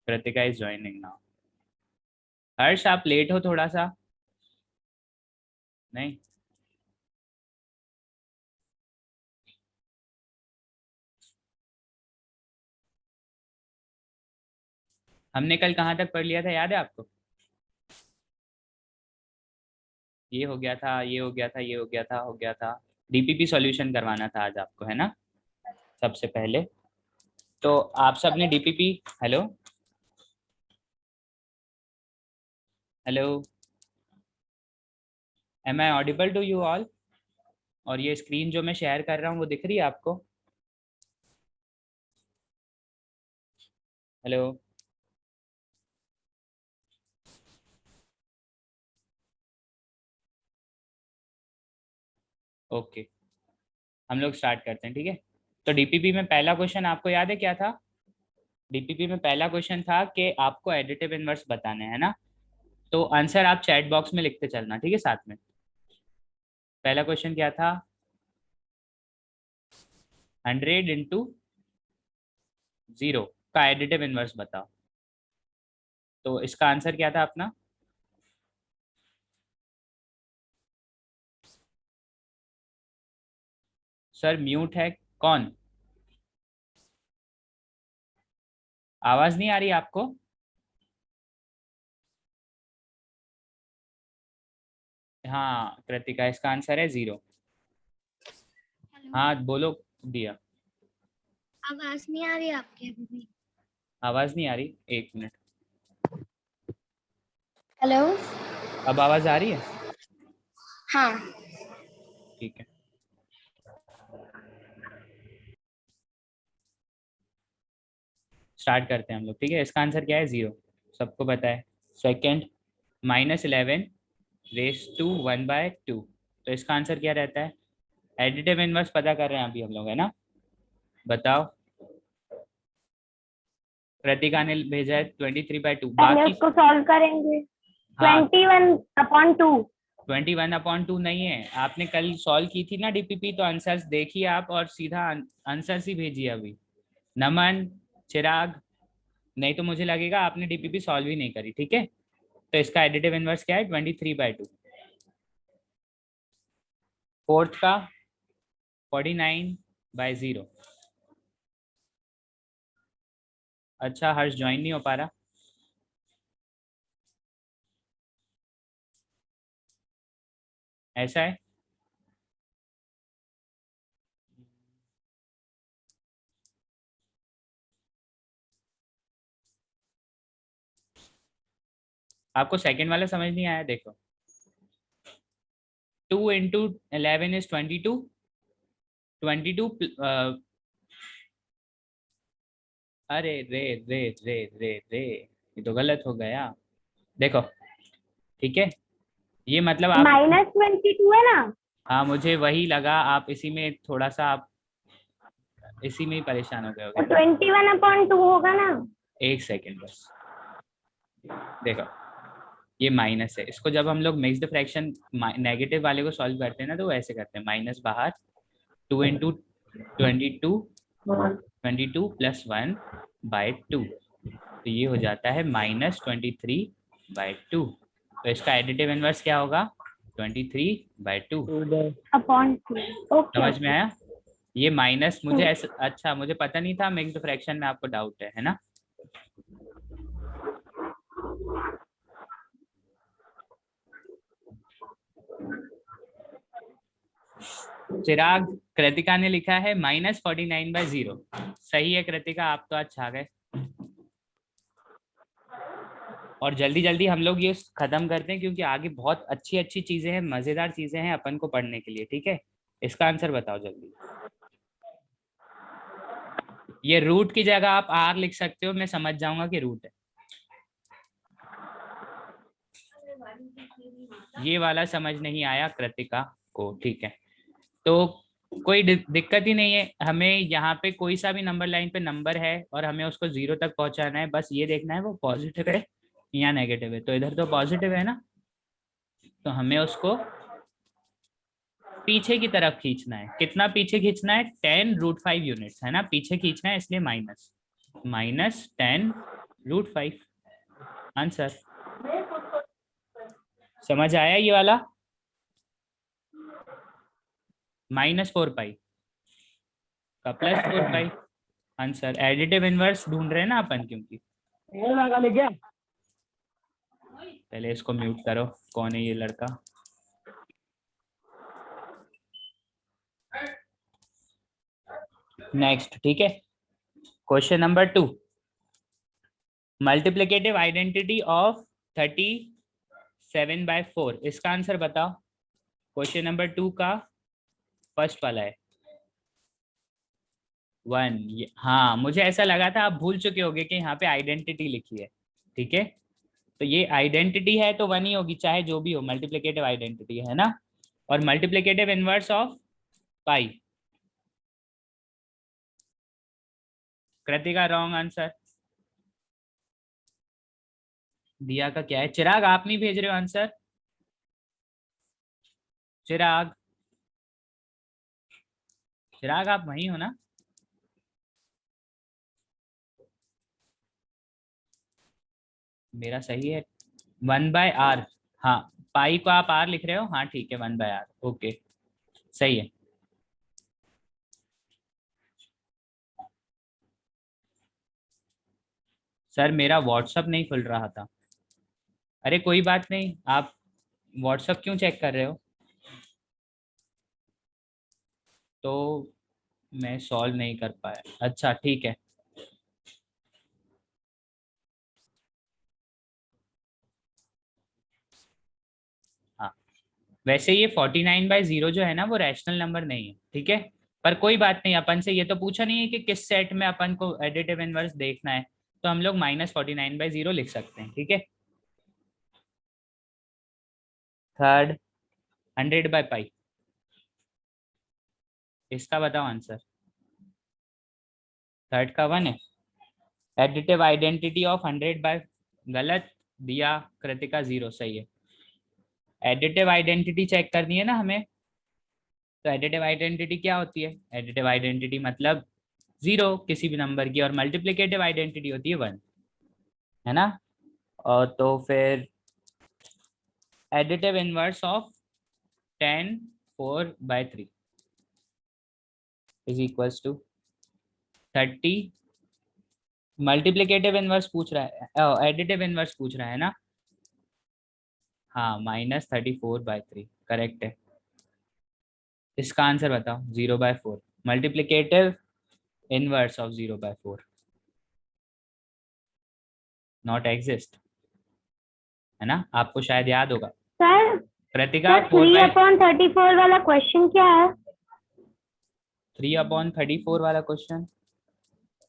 Kritika is joining now. Harsh आप late हो थोड़ा सा। नहीं, हमने कल कहाँ तक पढ़ लिया था, याद है आपको? ये हो गया था, ये हो गया था, ये हो गया था। डीपीपी सॉल्यूशन करवाना था आज आपको, है ना? सबसे पहले तो आप सबने DPP, hello hello, am I audible to you all? और ये स्क्रीन जो मैं शेयर कर रहा हूँ वो दिख रही है आपको? हेलो, ओके, हम लोग स्टार्ट करते हैं, ठीक है? तो डीपीपी में पहला क्वेश्चन आपको याद है क्या था? डीपीपी में पहला क्वेश्चन था कि आपको एडिटिव इनवर्स बताने हैं ना। तो आंसर आप चैट बॉक्स में लिखते चलना, ठीक है, साथ में। पहला क्वेश्चन क्या था? 100 × 0 का एडिटिव इनवर्स बताओ। तो इसका आंसर क्या था अपना? सर म्यूट है कौन? आवाज नहीं आ रही आपको? हाँ कृतिका, इसका आंसर है 0। हेलो, हाँ बोलो दिया। आवाज नहीं आ रही आपकी अभी भी? आवाज नहीं आ रही, 1 मिनट। हेलो। अब आवाज आ रही है? हाँ। ठीक है, स्टार्ट करते हैं हम लोग, ठीक है? इसका आंसर क्या है? 0, सबको पता है। Second, -11 raised to 1/2। तो इसका आंसर क्या रहता है? एडिटिव इनवर्स पता कर रहे हैं अभी हम लोग, है ना? बताओ। कृतिका ने भेजा है 23/2, पहले बाकी उसको सॉल्व करेंगे। हाँ। 21/2। 21/2 नहीं है, आपने कल सॉल्व की थी ना डीपीपी, तो आंसर्स देखिए आप और सीधा आंसर्स ही भेजिए अभी। नमन, चिराग, नहीं तो मुझे लगेगा आपने डीपीपी सॉल्व ही नहीं करी, ठीक है? तो इसका एडिटिव इनवर्स क्या है? 23/2। फोर्थ का 49/0। अच्छा, हर्ष ज्वाइन नहीं हो पा रहा। ऐसा है? आपको सेकंड वाला समझ नहीं आया? देखो, 2 × 11 = 22। 22 अरे रे रे रे रे रे, ये तो गलत हो गया। देखो, ठीक है, ये मतलब आप, -22 है ना? हाँ मुझे वही लगा, आप इसी में थोड़ा सा आप इसी में ही परेशान हो गए तो होगे। 21/2 होगा ना? एक सेकेंड बस, देखो, ये माइनस है, इसको जब हम लोग मिक्स्ड फ्रैक्शन नेगेटिव वाले को सॉल्व करते हैं ना, तो वैसे करते हैं, माइनस बाहर, 2 × 22 तो ये हो जाता है -23/2। तो इसका एडिटिव इनवर्स क्या होगा? 23/2। अपॉन 2। ओके समझ में ओके। आया? ये माइनस मुझे ऐसा, अच्छा मुझे पता नहीं था मिक्स्ड फ्रैक्शन में आपको डाउट है ना? चिराग, कृतिका ने लिखा है -49/0। सही है कृतिका, आप तो अच्छा गए। और जल्दी जल्दी हम लोग ये खत्म करते हैं, क्योंकि आगे बहुत अच्छी अच्छी चीजें हैं, मजेदार चीजें हैं अपन को पढ़ने के लिए, ठीक है? इसका आंसर बताओ जल्दी। ये रूट की जगह आप आर लिख सकते हो, मैं समझ जाऊंगा कि रूट है। ये वाला समझ नहीं आया कृतिका को, ठीक है? तो कोई दिक्कत ही नहीं है, हमें यहाँ पे कोई सा भी नंबर लाइन पे नंबर है और हमें उसको 0 तक पहुंचाना है, बस ये देखना है वो पॉजिटिव है या नेगेटिव है। तो इधर तो पॉजिटिव है ना, तो हमें उसको पीछे की तरफ खींचना है। कितना पीछे खींचना है? 10√5 यूनिट्स, है ना? पीछे खींचना है, इसलिए माइनस -10 √5 आंसर। समझ आया ये वाला? -4 पाई का +4 पाई आंसर। एडिटिव इनवर्स ढूंढ रहे हैं ना अपन, क्योंकि पहले इसको म्यूट करो। कौन है ये लड़का? नेक्स्ट, ठीक है। Question number 2, multiplicative identity of 37/4। इसका आंसर बताओ। क्वेश्चन नंबर 2 का फर्स्ट वाला है 1। हाँ, मुझे ऐसा लगा था आप भूल चुके होगे कि यहाँ पे आइडेंटिटी लिखी है, ठीक है। तो ये आइडेंटिटी है तो 1 ही होगी, चाहे जो भी हो, मल्टीप्लिकेटिव आइडेंटिटी है ना। और multiplicative inverse of pi. Kritika wrong answer. दिया का क्या है? चिराग आप नहीं भेज रहे हो आंसर? चिराग, चिराग आप वहीं हो ना? मेरा सही है 1/r। हाँ, पाई को आप r लिख रहे हो? हाँ ठीक है, 1/r। ओके, सही है। सर मेरा व्हाट्सअप नहीं खुल रहा था। अरे कोई बात नहीं, आप व्हाट्सअप क्यों चेक कर रहे हो? तो मैं सॉल्व नहीं कर पाया। अच्छा ठीक है। हाँ, वैसे ये 49/0 जो है ना, वो रैशनल नंबर नहीं है, ठीक है। पर कोई बात नहीं, अपन से ये तो पूछा नहीं है कि किस सेट में अपन को एडिटिव इनवर्स देखना है, तो हम लोग -49/0 लिख सकते हैं, ठीक है। थर्ड 100/पाई, इसका बताओ आंसर। थर्ड का 1 है। एडिटिव आइडेंटिटी ऑफ 100/, गलत दिया। कृतिका 0 सही है। एडिटिव आइडेंटिटी चेक करनी है ना हमें। तो एडिटिव आइडेंटिटी क्या होती है? एडिटिव आइडेंटिटी मतलब 0 किसी भी नंबर की, और मल्टीप्लिकेटिव आइडेंटिटी होती है 1, है ना। और तो फिर additive inverse of 10 4/3 is equals to 30। Multiplicative inverse पूछ रहा है, एडिटिव इनवर्स पूछ रहा है ना। हाँ, -34/3 करेक्ट है। इसका आंसर बताओ। 0/4 multiplicative inverse of 0/4 not exist, है ना। आपको शायद याद होगा। सर कृतिका सर 3/34 वाला क्वेश्चन क्या है? 3/34 वाला क्वेश्चन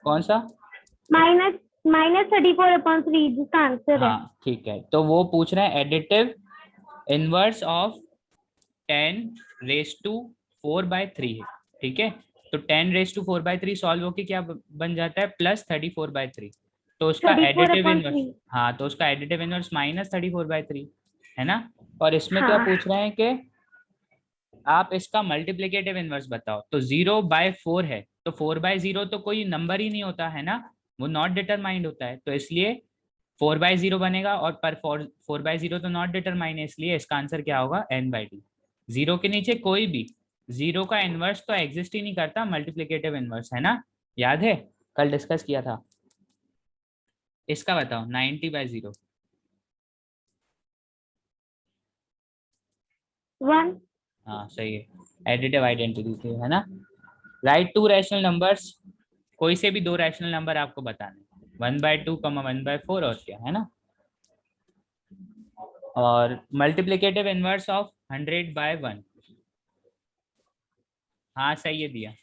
कौन सा? -34/3 जिसका आंसर है। हाँ ठीक है, तो वो पूछ रहे हैं एडिटिव इनवर्स ऑफ 10⁻⁴/3 है, ठीक है। तो 10⁻⁴/3 सॉल्व होके क्या बन जाता है? +34/3। तो उसका एडिटिव इनवर्स, 34/3। हाँ, तो उसका एडिटिव इनवर्स -34/3 है ना। और इसमें क्या हाँ पूछ रहे हैं कि आप इसका मल्टीप्लिकेटिव इनवर्स बताओ। तो 0/4 है, तो 4/0 तो कोई नंबर ही नहीं होता है ना, वो नॉट डिटरमाइंड होता है, तो इसलिए 4/0 बनेगा। और पर 4/0 तो नॉट डिटरमाइंड है, इसलिए इसका आंसर क्या होगा? n/d। 0 के नीचे कोई भी 0 का इनवर्स तो एग्जिस्ट ही नहीं करता, मल्टीप्लिकेटिव इनवर्स, है ना। याद है, कल डिस्कस किया था। इसका बताओ 90/0। 1। हाँ सही है, एडिटिव आइडेंटिटी थी, है ना। राइट 2 रैशनल नंबर्स, कोई से भी 2 रैशनल नंबर आपको बताने, 1/2, 1/4 और क्या, है ना। और मल्टीप्लिकेटिव इनवर्स ऑफ 100/1। हाँ सही है दिया।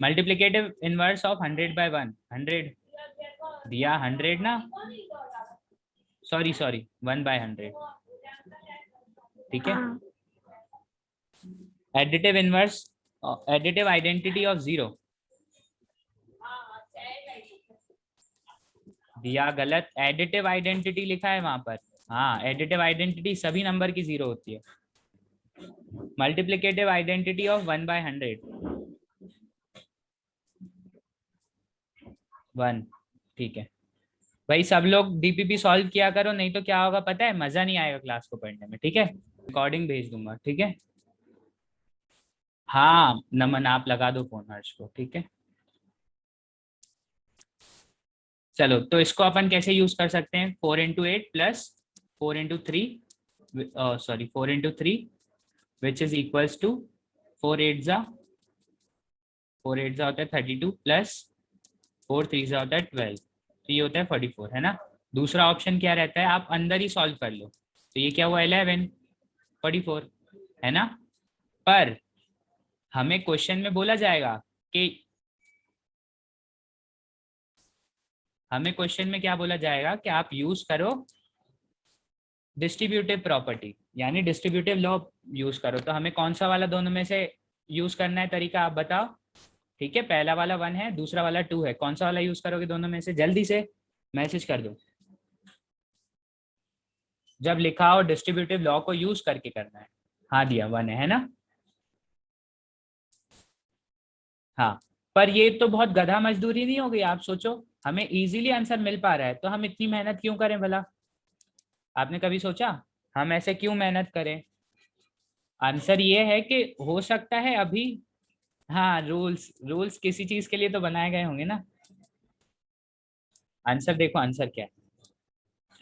मल्टीप्लिकेटिव इनवर्स ऑफ 100/1, 100 दिया, 100 ना, सॉरी 1/100, ठीक है। हाँ additive inverse, additive identity of 0 दिया, गलत। एडिटिव आइडेंटिटी लिखा है वहां पर। हाँ, एडिटिव आइडेंटिटी सभी नंबर की 0 होती है। मल्टीप्लिकेटिव आइडेंटिटी ऑफ 1/100 1, ठीक है। भाई सब लोग डीपीपी सॉल्व किया करो, नहीं तो क्या होगा पता है, मजा नहीं आएगा क्लास को पढ़ने में, ठीक है। रिकॉर्डिंग भेज दूंगा, ठीक है। हाँ नमन, आप लगा दो फोन हर्ष को, ठीक है। चलो तो इसको अपन कैसे यूज कर सकते हैं, 4 into 8 plus 4 into 3, sorry 4 into 3 which is equals to 4 8 होता है 32 प्लस 4 3 होता है 12, तो ये होता है 44, है ना। दूसरा ऑप्शन क्या रहता है, आप अंदर ही सॉल्व कर लो, तो ये क्या हुआ 11 44, है ना। पर हमें क्वेश्चन में बोला जाएगा कि हमें क्वेश्चन में क्या बोला जाएगा कि आप यूज करो डिस्ट्रीब्यूटिव प्रॉपर्टी, यानी डिस्ट्रीब्यूटिव लॉ यूज करो। तो हमें कौन सा वाला दोनों में से यूज करना है तरीका, आप बताओ। ठीक है, पहला वाला 1 है, दूसरा वाला 2 है, कौन सा वाला यूज करोगे दोनों में से, जल्दी से मैसेज कर दो। जब लिखा हो डिस्ट्रीब्यूटिव लॉ को यूज करके करना है। हाँ दिया 1 है ना। हाँ, पर ये तो बहुत गधा मजदूरी नहीं हो गई, आप सोचो, हमें इजीली आंसर मिल पा रहा है तो हम इतनी मेहनत क्यों करें भला। आपने कभी सोचा हम ऐसे क्यों मेहनत करें। आंसर ये है कि हो सकता है अभी, हाँ रूल्स रूल्स किसी चीज के लिए तो बनाए गए होंगे ना। आंसर देखो, आंसर क्या है,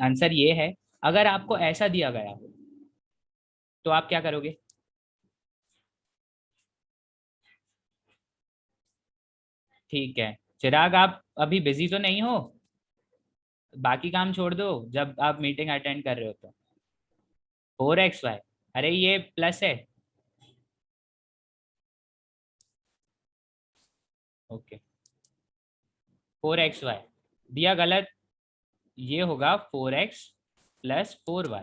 आंसर ये है, अगर आपको ऐसा दिया गया हो तो आप क्या करोगे। ठीक है चिराग, आप अभी बिजी तो नहीं हो, बाकी काम छोड़ दो जब आप मीटिंग अटेंड कर रहे हो तो। 4xy, अरे ये प्लस है। ओके 4xy दिया गलत, ये होगा 4x प्लस 4y,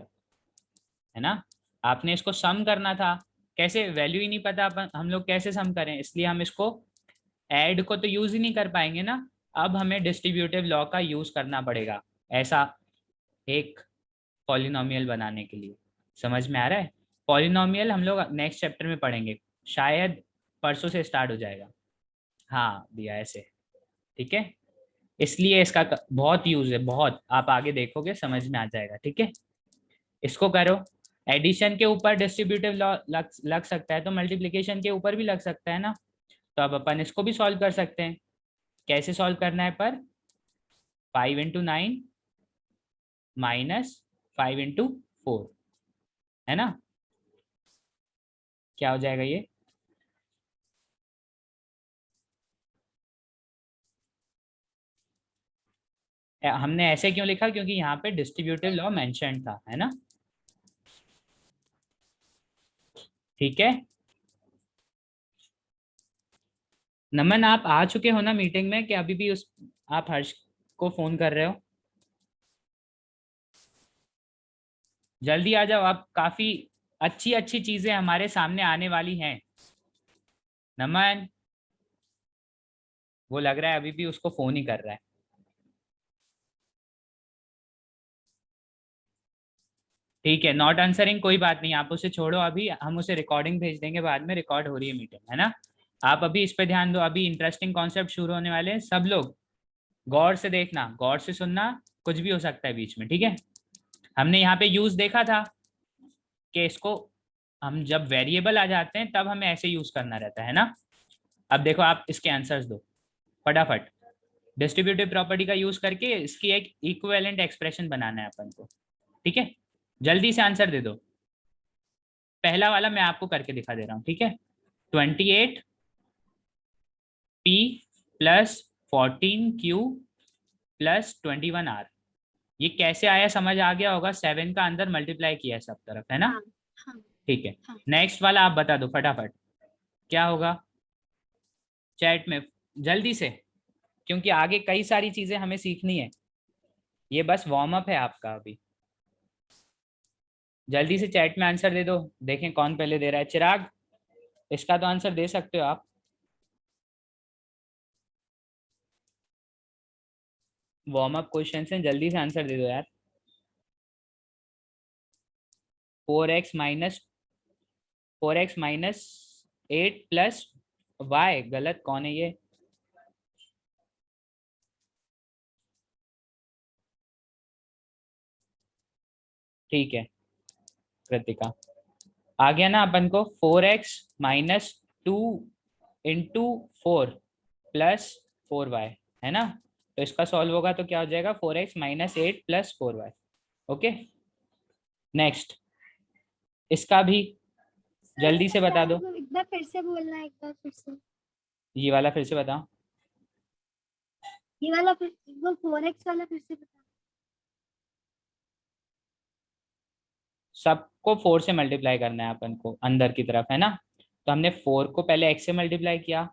है ना। आपने इसको सम करना था, कैसे, वैल्यू ही नहीं पता अपन, हम लोग कैसे सम करें, इसलिए हम इसको ऐड को तो यूज ही नहीं कर पाएंगे ना। अब हमें डिस्ट्रीब्यूटिव लॉ का यूज करना पड़ेगा ऐसा एक पॉलिनोमियल बनाने के लिए। समझ में आ रहा है, पॉलिनोमियल हम लोग नेक्स्ट चैप्टर में पढ़ेंगे, शायद परसों से स्टार्ट हो जाएगा। हाँ दिया ऐसे, ठीक है। इसलिए इसका बहुत यूज है, बहुत, आप आगे देखोगे समझ में आ जाएगा, ठीक है। इसको करो, एडिशन के ऊपर डिस्ट्रीब्यूटिव लॉ लग सकता है तो मल्टीप्लिकेशन के ऊपर भी लग सकता है ना। तो अब अपन इसको भी सॉल्व कर सकते हैं, कैसे सॉल्व करना है, पर 5 into 9 माइनस 5 into 4, है ना। क्या हो जाएगा ये, हमने ऐसे क्यों लिखा, क्योंकि यहाँ पे डिस्ट्रीब्यूटिव लॉ मेंशन था, है ना। ठीक है, नमन आप आ चुके हो ना मीटिंग में, कि अभी भी उस आप हर्ष को फोन कर रहे हो। जल्दी आ जाओ, आप काफी अच्छी अच्छी चीजें हमारे सामने आने वाली हैं। नमन, वो लग रहा है अभी भी उसको फोन ही कर रहा है। ठीक है, नॉट आंसरिंग कोई बात नहीं, आप उसे छोड़ो, अभी हम उसे रिकॉर्डिंग भेज देंगे, बाद में रिकॉर्ड हो रही है मीटिंग, है ना। आप अभी इस पे ध्यान दो, अभी इंटरेस्टिंग कॉन्सेप्ट शुरू होने वाले हैं, सब लोग गौर से देखना, गौर से सुनना, कुछ भी हो सकता है बीच में, ठीक है। हमने यहाँ पे यूज देखा था कि इसको हम जब वेरिएबल आ जाते हैं तब हमें ऐसे यूज करना रहता है ना। अब देखो आप इसके आंसर्स दो फटाफट, डिस्ट्रीब्यूटिव प्रॉपर्टी का यूज करके इसकी एक इक्विवेलेंट एक्सप्रेशन बनाना है अपन को, ठीक है। जल्दी से आंसर दे दो, पहला वाला मैं आपको करके दिखा दे रहा हूँ, ठीक है। 28 P plus 14Q plus 21R, ये कैसे आया समझ आ गया होगा, 7 का अंदर मल्टीप्लाई किया है सब तरफ, है ना। हाँ हाँ ठीक है, हाँ। नेक्स्ट वाला आप बता दो फटाफट, क्या होगा चैट में, जल्दी से, क्योंकि आगे कई सारी चीजें हमें सीखनी है, ये बस वार्म अप है आपका अभी। जल्दी से चैट में आंसर दे दो, देखें कौन पहले दे रहा है। चिराग, इसका तो आंसर दे सकते हो आप, वार्म अप क्वेश्चन है, जल्दी से आंसर दे दो यार। 4x माइनस 8 प्लस वाई, गलत, कौन है ये। ठीक है कृतिका, आ गया ना अपन को 4x minus 2 into 4 plus 4y, है ना। तो इसका सॉल्व होगा तो क्या हो जाएगा 4x minus 8 plus 4y। Okay next, इसका भी जल्दी से बता दो। एक बार फिर से बोलना, एक बार फिर से। ये वाला फिर से बताओ, ये वाला फिर, वो 4x वाला फिर से बता। सबको 4 से मल्टीप्लाई करना है अपन को अंदर की तरफ, है ना। तो हमने 4 को पहले x से मल्टीप्लाई किया,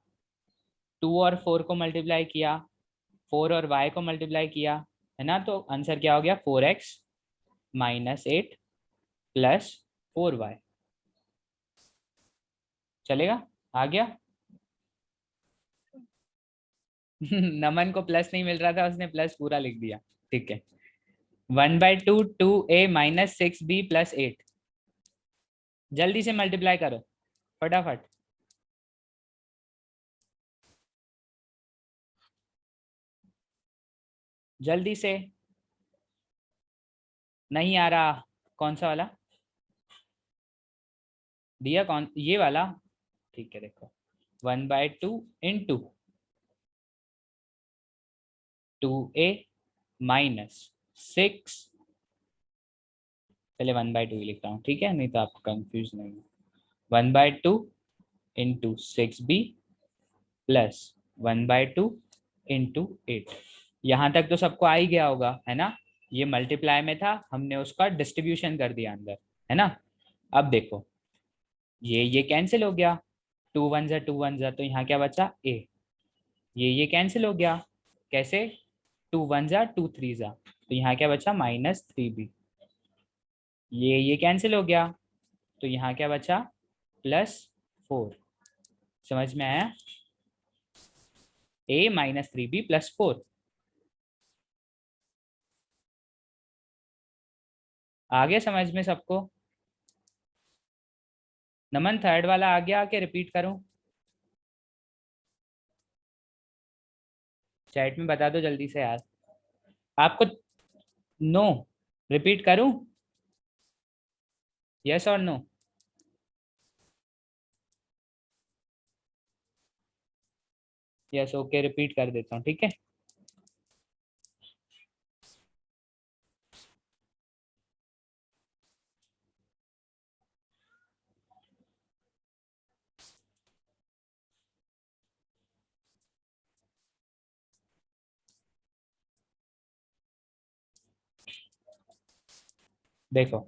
2 और 4 को मल्टीप्लाई किया, 4 और y को मल्टीप्लाई किया, है ना। तो आंसर क्या हो गया 4x माइनस 8 प्लस 4y। चलेगा, आ गया। नमन को प्लस नहीं मिल रहा था, उसने प्लस पूरा लिख दिया, ठीक है। 1/2 2a माइनस 6b प्लस 8, जल्दी से मल्टीप्लाई करो फटाफट। जल्दी से, नहीं आ रहा। कौन सा वाला दिया, कौन ये वाला, ठीक है देखो 1/2 इंटू 2a माइनस 6, पहले 1/2 लिख रहा हूँ, ठीक है, नहीं तो आपको कंफ्यूज नहीं हो। 1/2 इंटू 6b प्लस 1/2 इंटू 8। यहाँ तक तो सबको आ ही गया होगा, है ना। ये मल्टीप्लाई में था, हमने उसका डिस्ट्रीब्यूशन कर दिया अंदर, है ना। अब देखो ये कैंसिल हो गया, 2 1 जा 2 1 जा, तो यहाँ क्या बचा a। ये कैंसिल हो गया, कैसे, 2 1 जा 2 3 जा, तो यहाँ क्या बचा -3b। ये कैंसिल हो गया, तो यहाँ क्या बचा +4। समझ में आया, a माइनस 3b प्लस 4। आगे समझ में सबको। नमन थर्ड वाला आ गया, आके रिपीट करूं, चैट में बता दो जल्दी से यार आपको। नो, रिपीट करूं, यस और नो। यस ओके, रिपीट कर देता हूँ, ठीक है। देखो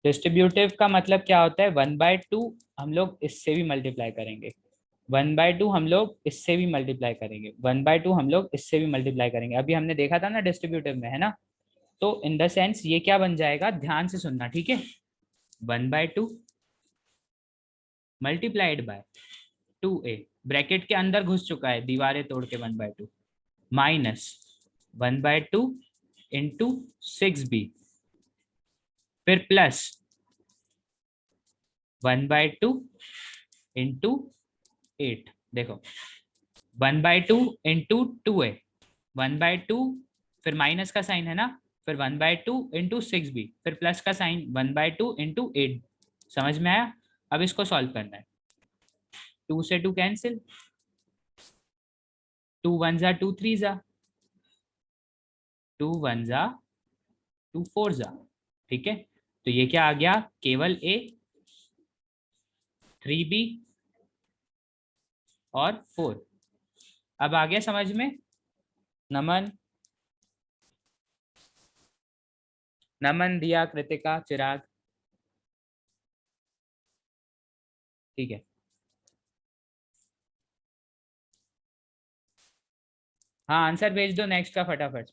डिस्ट्रीब्यूटिव का मतलब क्या होता है, 1/2 हम लोग इससे भी मल्टीप्लाई करेंगे, 1/2 हम लोग इससे भी मल्टीप्लाई करेंगे, 1/2 हम लोग इससे भी मल्टीप्लाई करेंगे। अभी हमने देखा था ना डिस्ट्रीब्यूटिव में, है ना। तो इन द सेंस ये क्या बन जाएगा, ध्यान से सुनना, ठीक है। 1/2 मल्टीप्लाइड बाय 2a, ब्रैकेट के अंदर घुस चुका है दीवारें तोड़ के 1/2, माइनस 1/2 इंटू 6b, फिर प्लस 1/2 इंटू 8। देखो 1/2 इंटू 2a, 1/2 फिर माइनस का साइन है ना, फिर 1/2 इंटू 6b, फिर प्लस का साइन 1/2 इंटू 8। समझ में आया। अब इसको सॉल्व करना है, 2 से 2 कैंसिल, 2 1 जा 2 3 जा, 2 1 जा 2 4 जा, ठीक है। तो ये क्या आ गया, केवल a, 3b और 4। अब आ गया समझ में। नमन, नमन, दिया, कृतिका, चिराग, ठीक है। हाँ आंसर भेज दो नेक्स्ट का फटाफट,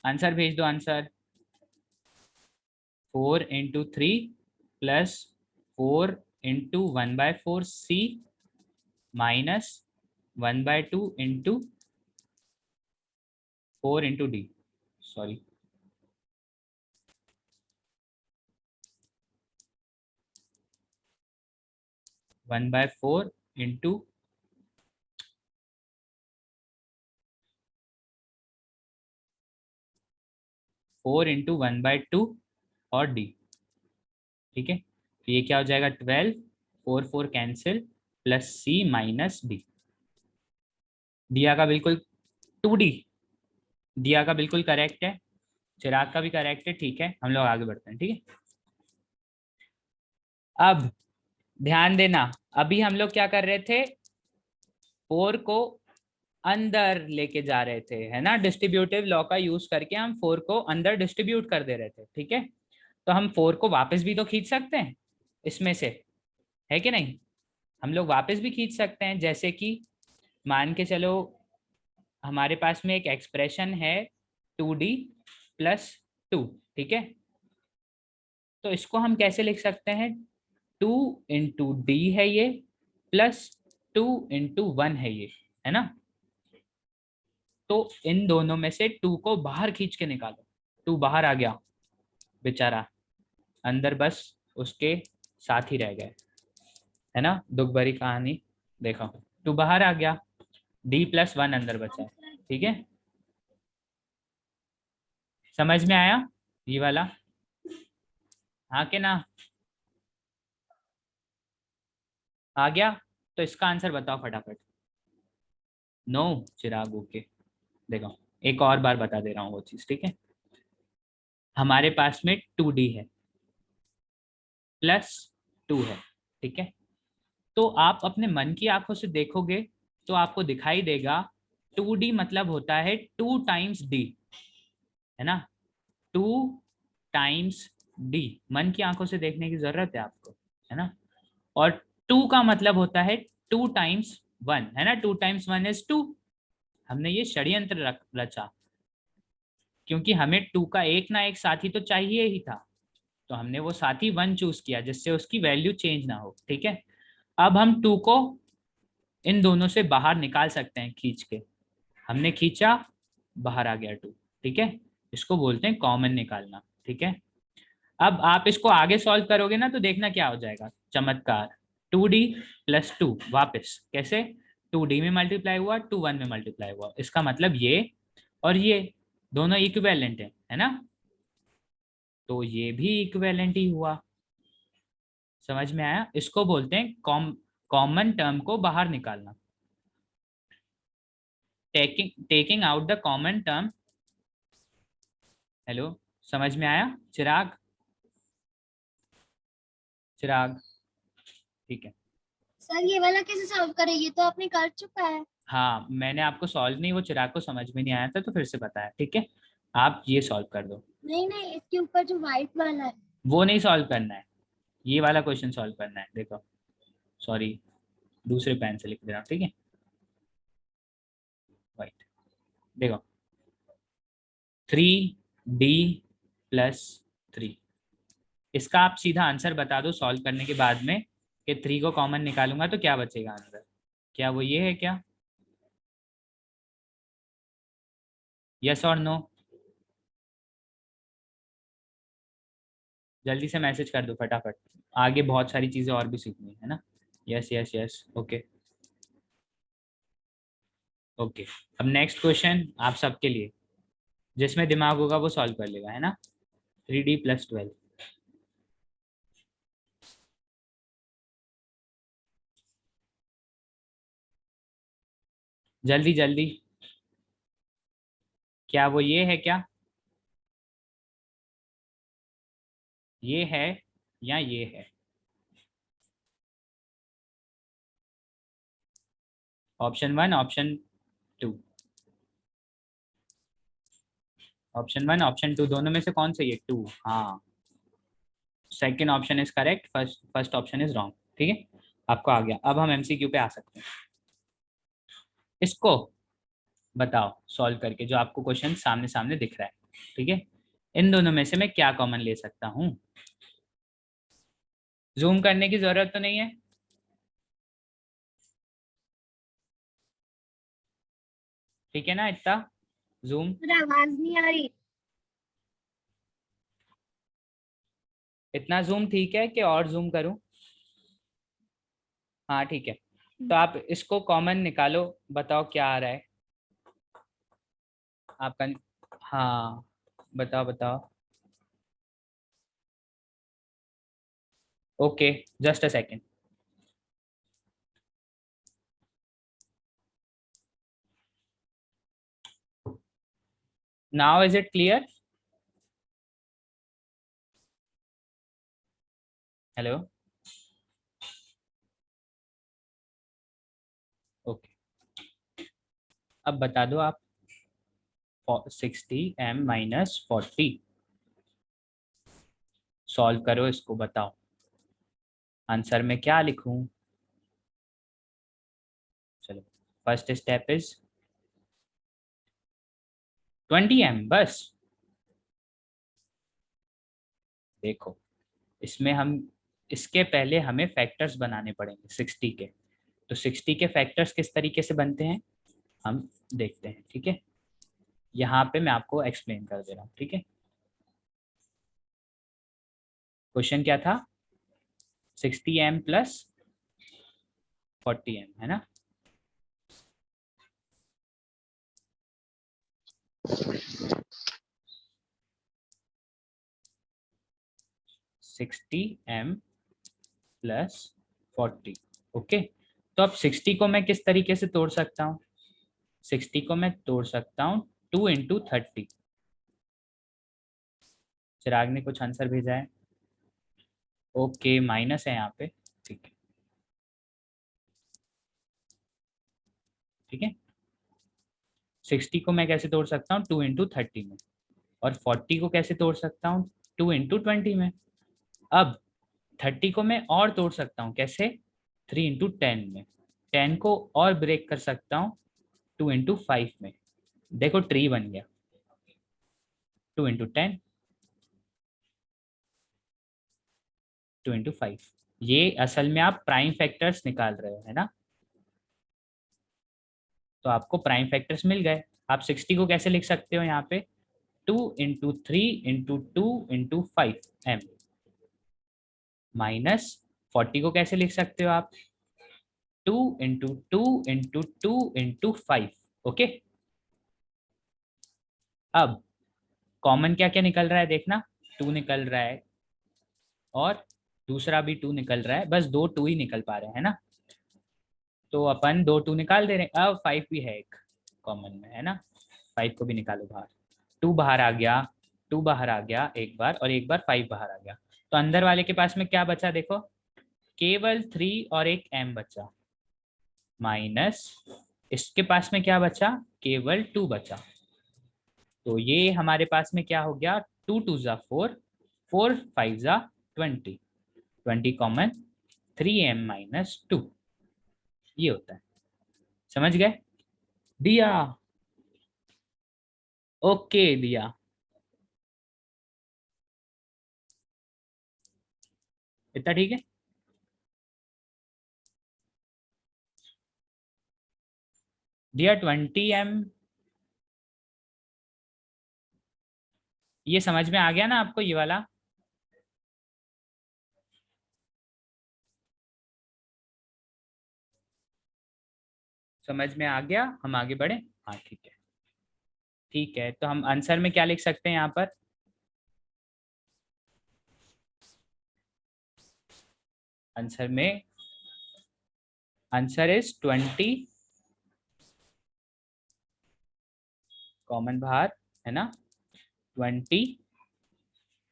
आंसर भेज दो answer. 4 into 3 plus 4 into 1/4c minus 1/2 into 4 into D, sorry 1/4 into, 4 into 1/2 और डी, ठीक है। तो ये क्या हो जाएगा 12, 4 4 कैंसिल, प्लस सी माइनस डी। दिया का बिल्कुल 2D, दिया का बिल्कुल करेक्ट है, चिराग का भी करेक्ट है, ठीक है। हम लोग आगे बढ़ते हैं, ठीक है। अब ध्यान देना, अभी हम लोग क्या कर रहे थे, 4 को अंदर लेके जा रहे थे, है ना। डिस्ट्रीब्यूटिव लॉ का यूज करके हम 4 को अंदर डिस्ट्रीब्यूट कर दे रहे थे, ठीक है। तो हम 4 को वापस भी तो खींच सकते हैं इसमें से, है कि नहीं। हम लोग वापस भी खींच सकते हैं, जैसे कि मान के चलो हमारे पास में एक एक्सप्रेशन है 2D प्लस 2, ठीक है। तो इसको हम कैसे लिख सकते हैं, 2 इंटू डी है ये, प्लस 2 इंटू 1 है ये, है ना। तो इन दोनों में से 2 को बाहर खींच के निकालो, 2 बाहर आ गया बेचारा, अंदर बस उसके साथ ही रह गए, है ना। दुख भरी कहानी, देखो 2 बाहर आ गया, डी प्लस 1 अंदर बचा है, ठीक है। समझ में आया ये वाला, हाँ के ना, आ गया। तो इसका आंसर बताओ फटाफट। नो चिराग, ओके। देखो एक और बार बता दे रहा हूँ वो चीज, ठीक है। हमारे पास में 2D है प्लस 2 है, ठीक है। तो आप अपने मन की आंखों से देखोगे तो आपको दिखाई देगा 2D मतलब होता है 2 टाइम्स डी, है ना। 2 टाइम्स डी, मन की आंखों से देखने की जरूरत है आपको, है ना। और 2 का मतलब होता है 2 टाइम्स 1, है ना। 2 टाइम्स 1 इज 2। हमने ये षड्यंत्र रचा, क्योंकि हमें 2 का एक ना एक साथी तो चाहिए ही था, तो हमने वो साथी 1 चूज किया जिससे उसकी वैल्यू चेंज ना हो, ठीक है। अब हम 2 को इन दोनों से बाहर निकाल सकते हैं खींच के, हमने खींचा, बाहर आ गया 2, ठीक है। इसको बोलते हैं कॉमन निकालना, ठीक है। अब आप इसको आगे सॉल्व करोगे ना तो देखना क्या हो जाएगा, चमत्कार। 2D प्लस 2 वापस कैसे, 2D में मल्टीप्लाई हुआ, 2 1 में मल्टीप्लाई हुआ, इसका मतलब ये और ये दोनों इक्विवेलेंट है ना। तो ये भी इक्विवेलेंट ही हुआ, समझ में आया। इसको बोलते हैं कॉमन टर्म को बाहर निकालना, taking out the common term. Hello, समझ में आया चिराग, चिराग, ठीक है। सर ये वाला कैसे सॉल्व करें, ये तो आपने कर चुका है। हाँ मैंने आपको सॉल्व नहीं, वो चिराग को समझ में नहीं आया था तो फिर से बताया, ठीक है। आप ये सॉल्व कर दो, नहीं नहीं, इसके ऊपर जो व्हाइट वाला है। वो नहीं सॉल्व करना है, ये वाला क्वेश्चन सॉल्व करना है। देखो सॉरी, दूसरे पेन से लिख दे रहा हूँ, ठीक है। वाइट, देखो 3D प्लस 3, इसका आप सीधा आंसर बता दो सॉल्व करने के बाद में, कि 3 को कॉमन निकालूंगा तो क्या बचेगा आंसर, क्या वो ये है क्या, यस और नो। जल्दी से मैसेज कर दो फटाफट, आगे बहुत सारी चीजें और भी सीखनी है ना। Yes yes yes, okay okay. अब नेक्स्ट क्वेश्चन आप सबके लिए, जिसमें दिमाग होगा वो सॉल्व कर लेगा, है ना। 3D प्लस 12, जल्दी जल्दी, क्या वो ये है क्या, ये है या ये है। ऑप्शन 1, ऑप्शन 2, ऑप्शन 1 ऑप्शन 2 दोनों में से कौन सही है, 2, हाँ। Second option is correct, first option is wrong, ठीक है। आपको आ गया। अब हम MCQ पे आ सकते हैं। इसको बताओ सॉल्व करके, जो आपको क्वेश्चन सामने सामने दिख रहा है, ठीक है। इन दोनों में से मैं क्या कॉमन ले सकता हूँ, जूम करने की जरूरत तो नहीं है, ठीक है ना, इतना जूम, सर आवाज नहीं आ रही। इतना जूम ठीक है कि और जूम करूं, हाँ ठीक है। तो आप इसको कॉमन निकालो, बताओ क्या आ रहा है आपका, हाँ बताओ बताओ। Okay, just a second. Now is it clear? Hello. Okay, अब बता दो आप। 60m-40, सॉल्व करो इसको, बताओ आंसर में क्या लिखूं। चलो, फर्स्ट स्टेप इज 20m बस। देखो, इसमें हम, इसके पहले हमें फैक्टर्स बनाने पड़ेंगे 60 के। तो 60 के फैक्टर्स किस तरीके से बनते हैं हम देखते हैं, ठीक है। यहाँ पे मैं आपको एक्सप्लेन कर दे रहा हूँ, ठीक है। क्वेश्चन क्या था? 60m प्लस 40m, है ना। 60m plus 40, okay. तो अब 60 को मैं किस तरीके से तोड़ सकता हूँ? 60 को मैं तोड़ सकता हूँ 2 × 30। चिराग ने कुछ आंसर भेजा है। ओके, माइनस है यहाँ पे, ठीक है, ठीक है। 60 को मैं कैसे तोड़ सकता हूँ? 2 × 30 में। और 40 को कैसे तोड़ सकता हूँ? 2 × 20 में। अब 30 को मैं और तोड़ सकता हूँ, कैसे? 3 × 10 में। 10 को और ब्रेक कर सकता हूँ 2 × 5 में। देखो, ट्री बन गया। 2 × 10, 2 × 5। ये असल में आप प्राइम फैक्टर्स निकाल रहे हो, है ना। तो आपको प्राइम फैक्टर्स मिल गए। आप 60 को कैसे लिख सकते हो यहाँ पे? 2 × 3 × 2 × 5m माइनस 40 को कैसे लिख सकते हो आप? 2 × 2 × 2 × 5, ओके। अब कॉमन क्या क्या निकल रहा है देखना। 2 निकल रहा है और दूसरा भी 2 निकल रहा है, बस 2 2 ही निकल पा रहे हैं, है ना। तो अपन 2 2 निकाल दे रहे हैं। अब 5 भी है एक कॉमन में, है ना। 5 को भी निकालो बाहर। 2 बाहर आ गया, 2 बाहर आ गया एक बार, और एक बार 5 बाहर आ गया। तो अंदर वाले के पास में क्या बचा देखो? केवल 3 और एक m बचा, माइनस इसके पास में क्या बचा? केवल 2 बचा। तो ये हमारे पास में क्या हो गया? 2 2 ज़ा 4, 4 5 ज़ा 20, 20 कॉमन, 3m - 2, ये होता है। समझ गए? दिया। ओके दिया। इतना ठीक है। दिया 20m। ये समझ में आ गया ना आपको, ये वाला? समझ में आ गया? हम आगे बढ़े? हाँ ठीक है, ठीक है। तो हम आंसर में क्या लिख सकते हैं यहाँ पर? आंसर में, आंसर इज 20, कॉमन बाहर, है ना, 20,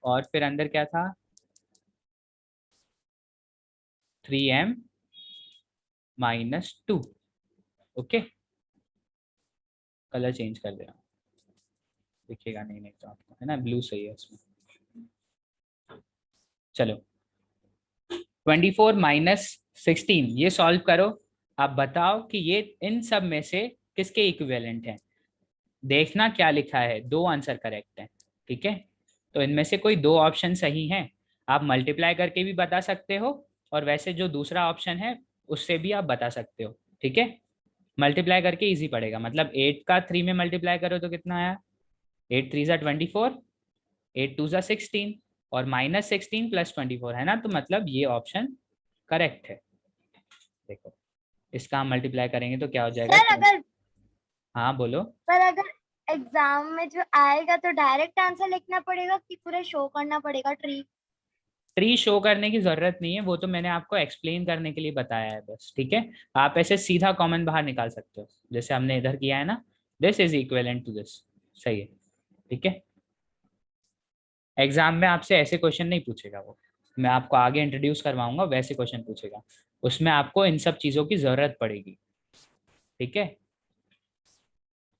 और फिर अंदर क्या था? 3m - 2, okay. कलर चेंज कर दे रहा हूँ, दिखेगा नहीं नहीं तो आपको, है ना, ब्लू सही है इसमें। चलो, 24 - 16, ये सॉल्व करो। आप बताओ कि ये इन सब में से किसके इक्विवेलेंट है। देखना क्या लिखा है, 2 आंसर करेक्ट है, ठीक है। तो इनमें से कोई 2 ऑप्शन सही हैं। आप मल्टीप्लाई करके भी बता सकते हो, और वैसे जो दूसरा ऑप्शन है उससे भी आप बता सकते हो, ठीक है। मल्टीप्लाई करके इजी पड़ेगा, मतलब 8 का 3 में मल्टीप्लाई करो तो कितना आया? 8 3 ज़ा 24, 8 2 ज़ा 16, और -16 + 24, है ना। तो मतलब ये ऑप्शन करेक्ट है। देखो, इसका हम मल्टीप्लाई करेंगे तो क्या हो जाएगा? सर अगर हाँ बोलो। पर अगर एग्जाम में जो आएगा तो डायरेक्ट आंसर लिखना पड़ेगा कि पूरा शो करना पड़ेगा ट्री? ट्री शो करने की जरूरत नहीं है, वो तो मैंने आपको एक्सप्लेन करने के लिए बताया है बस, ठीक है। आप ऐसे सीधा कॉमन बाहर निकाल सकते हो, जैसे हमने इधर किया है ना, this is equivalent to this. सही है, ठीक है। एग्जाम में आपसे ऐसे क्वेश्चन नहीं पूछेगा वो, मैं आपको आगे इंट्रोड्यूस करवाऊंगा, वैसे क्वेश्चन पूछेगा, उसमें आपको इन सब चीजों की जरूरत पड़ेगी, ठीक है।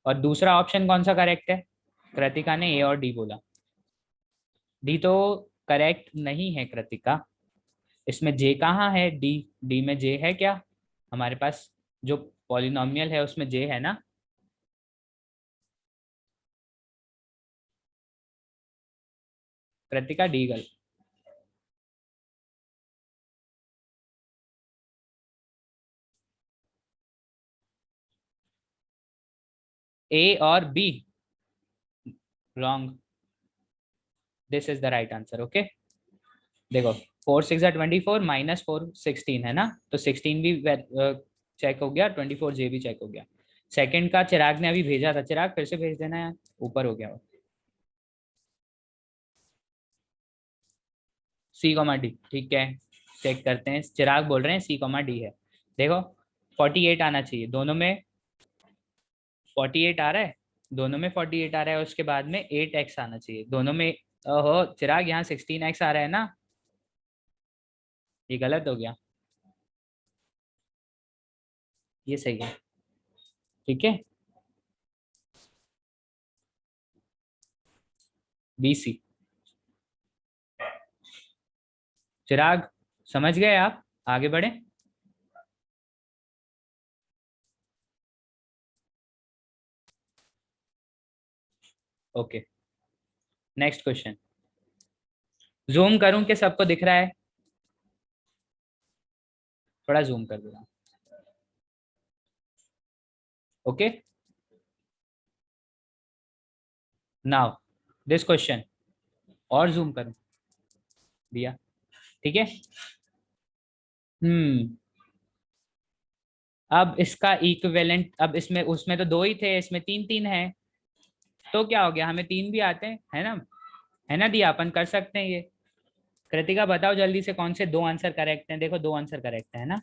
और दूसरा ऑप्शन कौन सा करेक्ट है? कृतिका ने ए और डी बोला। डी तो करेक्ट नहीं है कृतिका, इसमें जे कहाँ है? डी, डी में जे है क्या? हमारे पास जो पॉलिनोमियल है उसमें जे है ना। कृतिका डी गल। ए और be wrong, this is the right answer, okay. देखो 4 6 24 -4 16 है ना, तो 16 भी चेक हो गया, 24 जे भी चेक हो गया। सेकंड का चिराग ने अभी भेजा था, चिराग फिर से भेज देना यार, ऊपर हो गया वो। सी कॉमा डी, ठीक है। चेक करते हैं, चिराग बोल रहे हैं सी कॉमा डी है। देखो 48 आना चाहिए दोनों में, 48 आ रहा है, दोनों में 48 आ रहा है, उसके बाद में 8x आना चाहिए दोनों में। ओहो चिराग, यहाँ 16x आ रहा है ना, ये गलत हो गया, ये सही है, ठीक है। BC। चिराग समझ गए आप, आगे बढ़े। Okay, next question. जूम करूं कि सबको दिख रहा है? थोड़ा जूम कर दूंगा, ओके। नाउ दिस क्वेश्चन, और जूम करूं, दिया, ठीक है। हम्म, अब इसका इक्विवेलेंट, अब इसमें उसमें तो दो ही थे, इसमें तीन तीन है, तो क्या हो गया, हमें तीन भी आते हैं, है ना, है ना दिया, अपन कर सकते हैं ये। कृतिका बताओ जल्दी से कौन से दो आंसर करेक्ट हैं, देखो दो आंसर करेक्ट है ना।